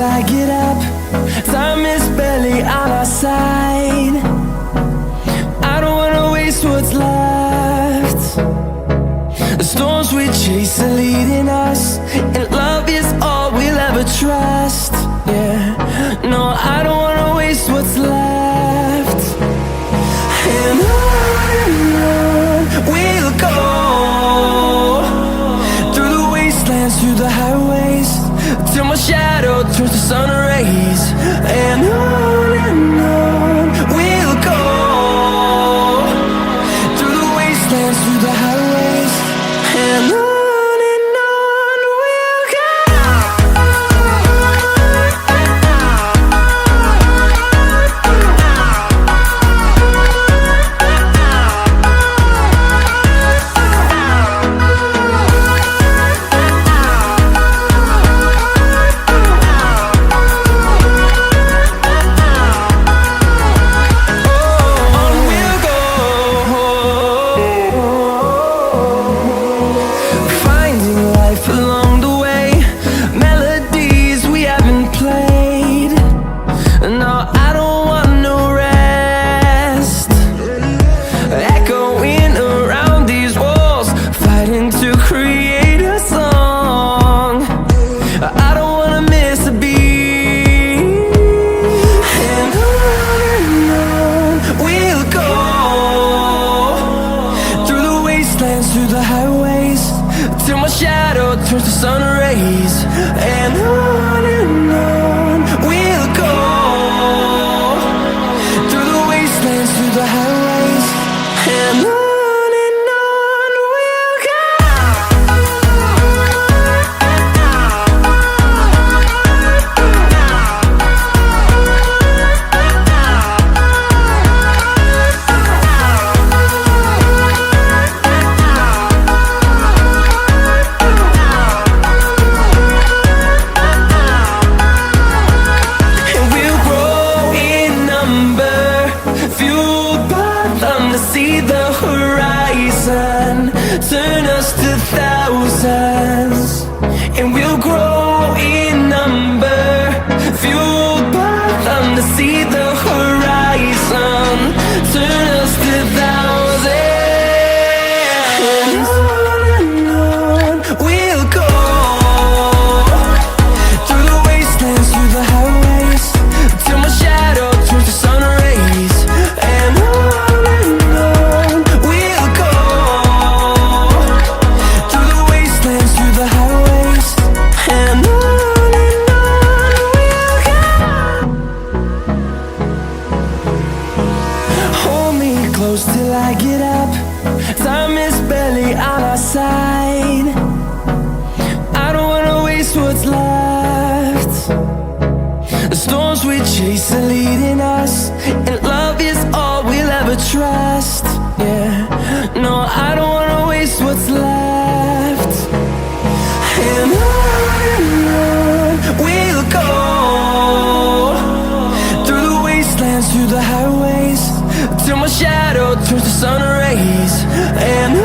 I get up. Time is barely on our side. I don't wanna waste what's left. The storms we chase are leading us, and love is all we'll ever trust. Yeah, no, I don't wanna waste what's left. And on we'll go, through the wastelands, through the highways, till my shadow turns to sun rays. And on we'll go, through the wastelands, through the highways, and on we'll go. Through the highways, till my shadow turns to sun rays. And on we'll go, through the wastelands, through the highways, and on we'll go. See the horizon, turn us to thousands, and we'll grow in number, fueled by them. To see the horizon, turn us to thousands, and on we'll go, through the wastelands, through the highways, till my shadow turns to sun rays. And close till I get up. Time is barely on our side. I don't wanna waste what's left. The storms we chase are leading us, and love is all we'll ever trust. Yeah, no, I don't wanna waste what's left. And on we'll go, through the wastelands, through the highways, till my shadow turns to sun rays. And on